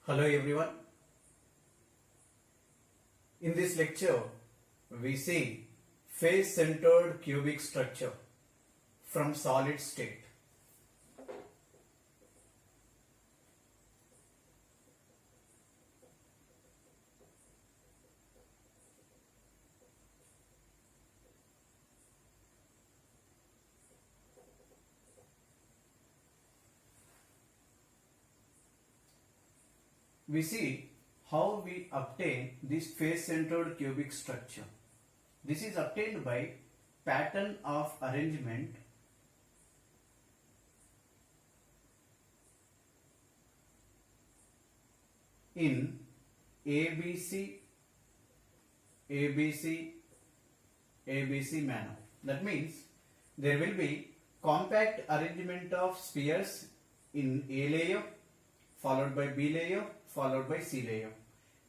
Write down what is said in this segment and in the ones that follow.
Hello everyone. In this lecture, we see face-centered cubic structure from solid state. We see how we obtain this face-centered cubic structure. This is obtained by pattern of arrangement in ABC, ABC, ABC manner. That means there will be compact arrangement of spheres in A layer, followed by B layer, followed by C layer.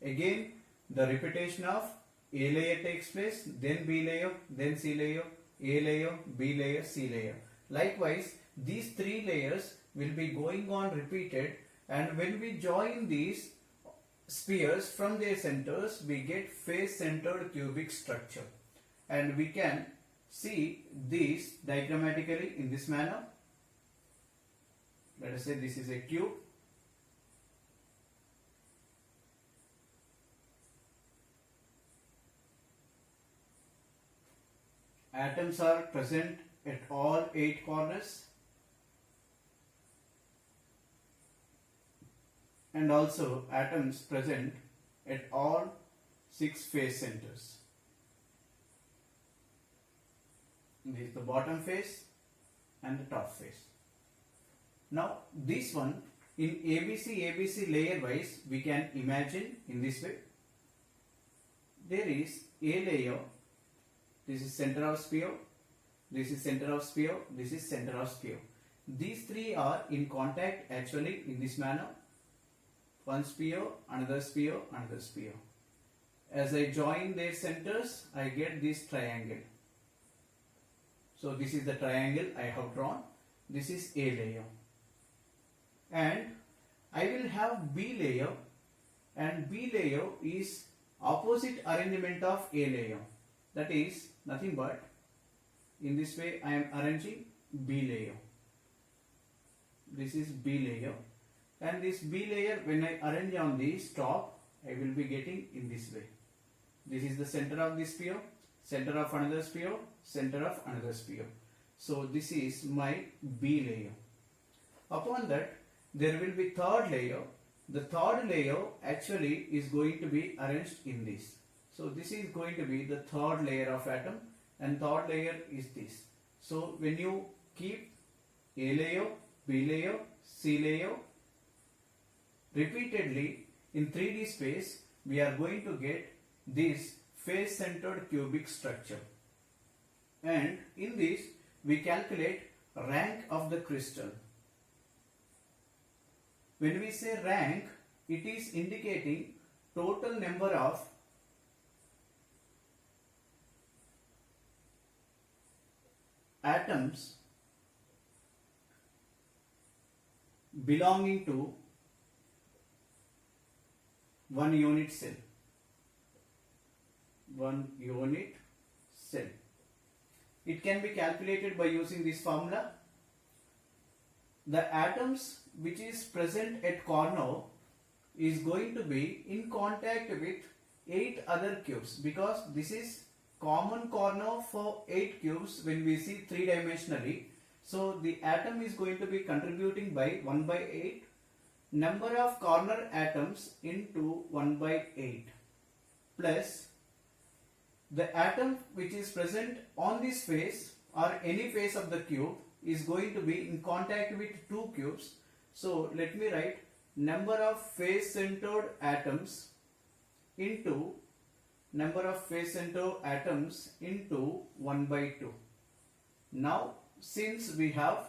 Again, the repetition of A layer takes place, then B layer, then C layer, A layer, B layer, C layer. Likewise, these three layers will be going on repeated, and when we join these spheres from their centers, we get face-centered cubic structure. And we can see these diagrammatically in this manner. Let us say this is a cube. Atoms are present at all 8 corners, and also atoms present at all 6 face centers. This is the bottom face and the top face. Now this one in ABC layer wise we can imagine in this way. There is A layer. This is center of sphere, this is center of sphere, this is center of sphere. These three are in contact actually in this manner. One sphere, another sphere, another sphere. As I join their centers, I get this triangle. So this is the triangle I have drawn. This is A layer. And I will have B layer, and B layer is opposite arrangement of A layer. That is nothing but in this way I am arranging B layer. This is B layer, and this B layer when I arrange on this top I will be getting in this way. This is the center of this sphere, center of another sphere, center of another sphere. So this is my B layer. Upon that there will be third layer. The third layer actually is going to be arranged in this. So this is going to be the third layer of atom, and third layer is this. So when you keep A layer, B layer, C layer repeatedly in 3D space, we are going to get this face-centered cubic structure. And in this we calculate rank of the crystal. When we say rank, it is indicating total number of atoms belonging to one unit cell. One unit cell. It can be calculated by using this formula. The atoms which is present at corner is going to be in contact with 8 other cubes, because this is common corner for 8 cubes when we see 3-dimensionally. So the atom is going to be contributing by 1 by 8 number of corner atoms into 1 by 8 plus the atom which is present on this face or any face of the cube is going to be in contact with 2 cubes. So let me write number of face-centered atoms into number of face-centered atoms into 1 by 2. Now since we have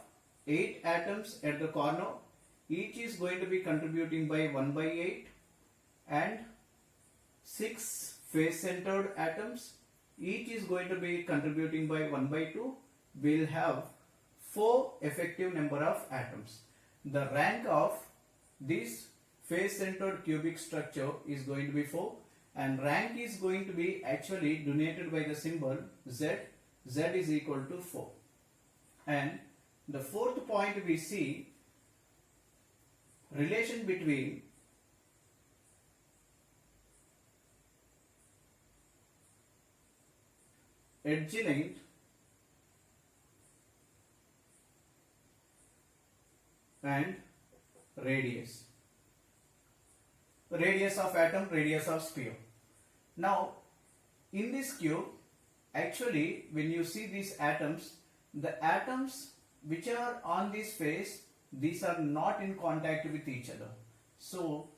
8 atoms at the corner, each is going to be contributing by 1 by 8, and 6 face-centered atoms, each is going to be contributing by 1 by 2. We will have 4 effective number of atoms. The rank of these face centered cubic structure is going to be 4, and rank is going to be actually denoted by the symbol Z. Z is equal to 4. And the fourth point we see relation between edge length and radius. Radius of atom, radius of sphere. Now, in this cube, actually, when you see these atoms, the atoms which are on this face, these are not in contact with each other. So,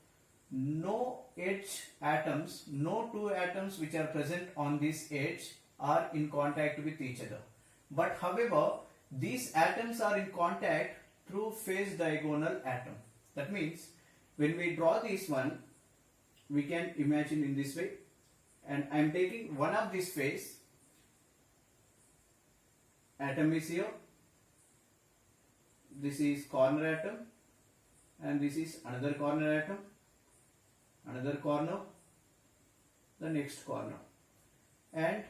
no edge atoms, no two atoms which are present on this edge are in contact with each other. But however, these atoms are in contact through face diagonal atom. That means, when we draw this one, we can imagine in this way, and I am taking one of this face, atom is here, this is corner atom, and this is another corner atom, another corner, the next corner, and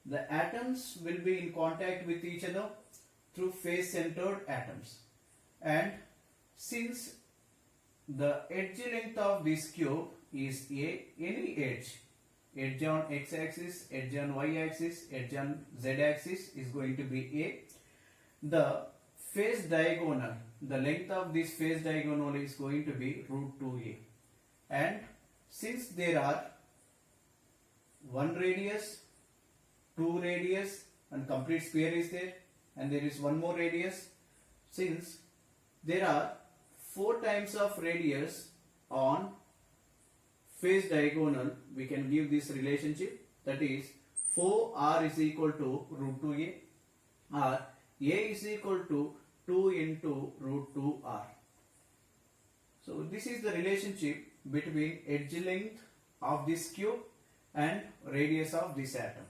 the atoms will be in contact with each other through face centered atoms. And since the edge length of this cube is A, any edge on x axis, edge on y axis, edge on z axis is going to be A. The face diagonal, the length of this face diagonal is going to be root 2A. And since there are one radius, two radius, and complete sphere is there, and there is one more radius, since there are 4 times of radius on face diagonal, we can give this relationship, that is 4r is equal to root 2a, or a is equal to 2 into root 2r. So this is the relationship between edge length of this cube and radius of this atom.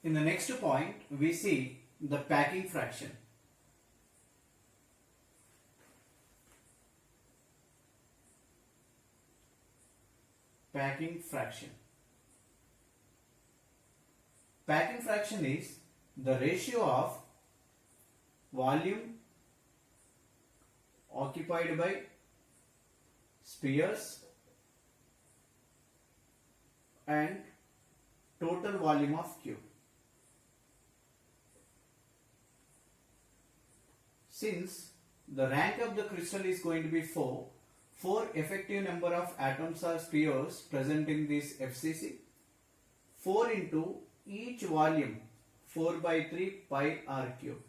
In the next point, we see the packing fraction. Packing fraction. Packing fraction is the ratio of volume occupied by spheres and total volume of cube. Since the rank of the crystal is going to be 4 effective number of atoms or spheres present in this FCC, 4 into each volume 4 by 3 pi r cube,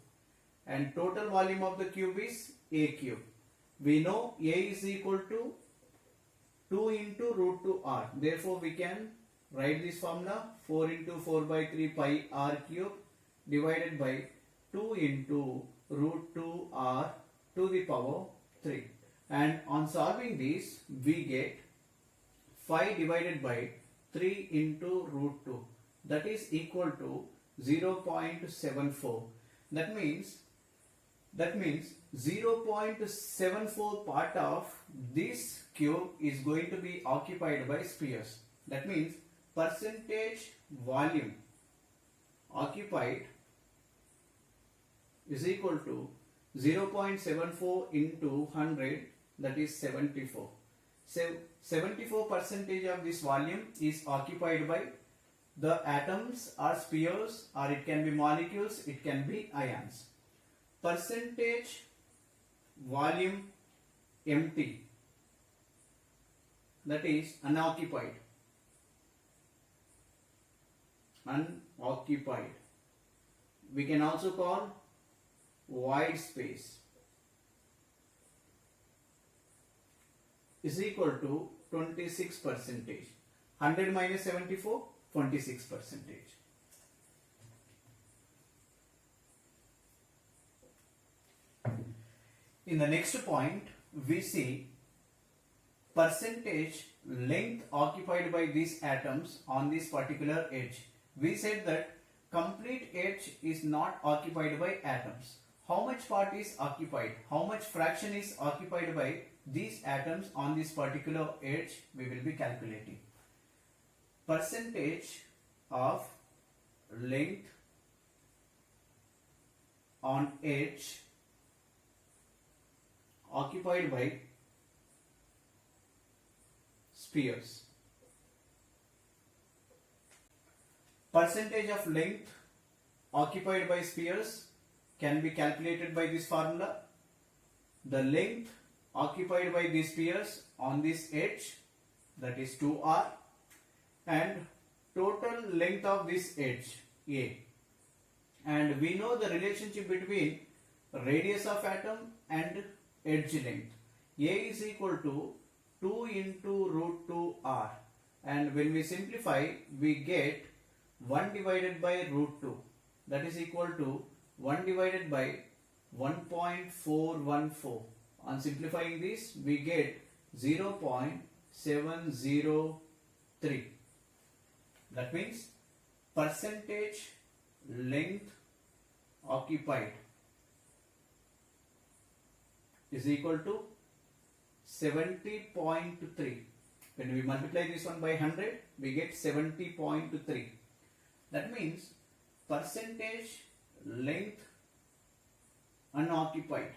and total volume of the cube is a cube. We know a is equal to 2 into root 2 r. Therefore, we can write this formula 4 into 4 by 3 pi r cube divided by 2 into root 2 r to the power 3. And on solving this, we get 5 divided by 3 into root 2. That is equal to 0.74. That means 0.74 part of this cube is going to be occupied by spheres. That means percentage volume occupied is equal to 0.74 into 100, that is 74. So 74% of this volume is occupied by the atoms or spheres, or it can be molecules, it can be ions. Percentage volume empty, that is unoccupied. Unoccupied. We can also call void space is equal to 26%. 100 minus 74, 26%. In the next point, we see percentage length occupied by these atoms on this particular edge. We said that complete edge is not occupied by atoms. How much part is occupied? How much fraction is occupied by these atoms on this particular edge? We will be calculating. Percentage of length on edge occupied by spheres. Percentage of length occupied by spheres can be calculated by this formula. The length occupied by these spheres on this edge, that is 2r, and total length of this edge, a. And we know the relationship between radius of atom and edge length. A is equal to 2 into root 2r, and when we simplify, we get 1 divided by root 2, that is equal to 1 divided by 1.414. On simplifying this, we get 0.703. That means percentage length occupied is equal to 70.3. When we multiply this one by 100, we get 70.3. That means percentage length unoccupied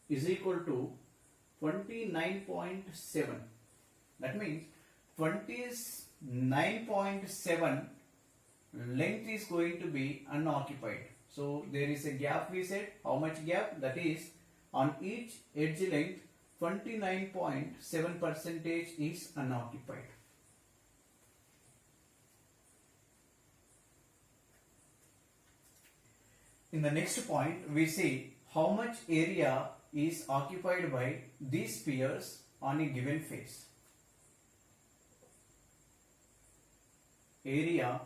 is equal to 29.7. That means 29.7 length is going to be unoccupied. So there is a gap, we said. How much gap? That is, on each edge length 29.7% is unoccupied. In the next point, we see how much area is occupied by these spheres on a given face. Area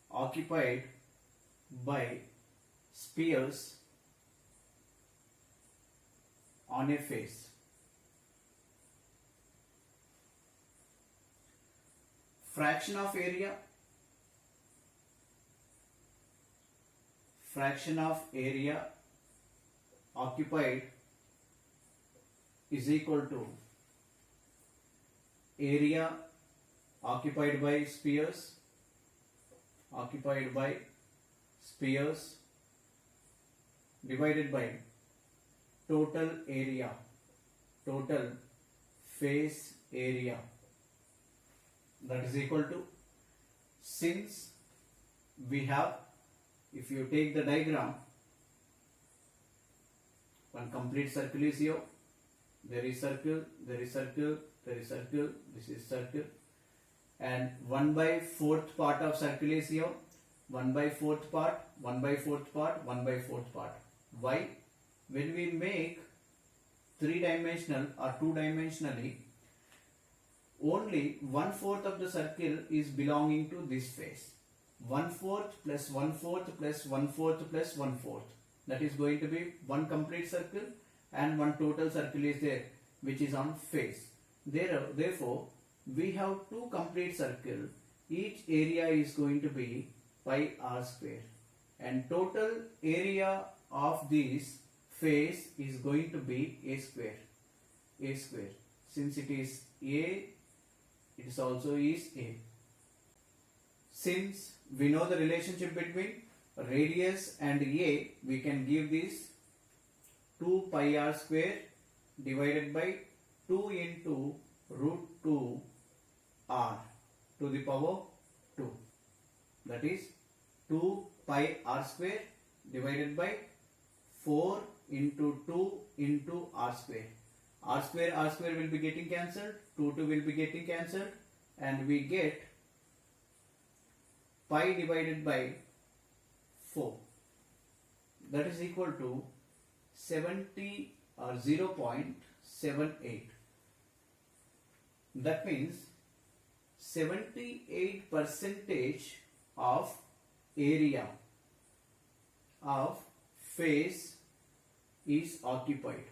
occupied by spheres on a face. Fraction of area. Fraction of area occupied is equal to area occupied by spheres divided by total area, total face area, that is equal to, since we have, if you take the diagram, one complete circle is here, there is circle, there is circle, there is circle, this is circle, and 1/4 part of circle is here, 1/4 part, 1/4 part, 1/4 part. Why? When we make 3-dimensional or 2-dimensionally, only 1/4 of the circle is belonging to this face. 1/4 plus 1/4 plus 1/4 plus 1/4. That is going to be one complete circle, and one total circle is there, which is on face. Therefore, we have two complete circles. Each area is going to be pi r square, and total area of this face is going to be a square. A square. Since it is a, it is also is a. Since we know the relationship between radius and a, we can give this 2 pi r square divided by 2 into root 2 r to the power 2. That is 2 pi r square divided by 4 into 2 into r square. R square will be getting cancelled, 2 will be getting cancelled, and we get pi divided by 4. That is equal to 70 or 0.78. That means 78% of area of face is occupied.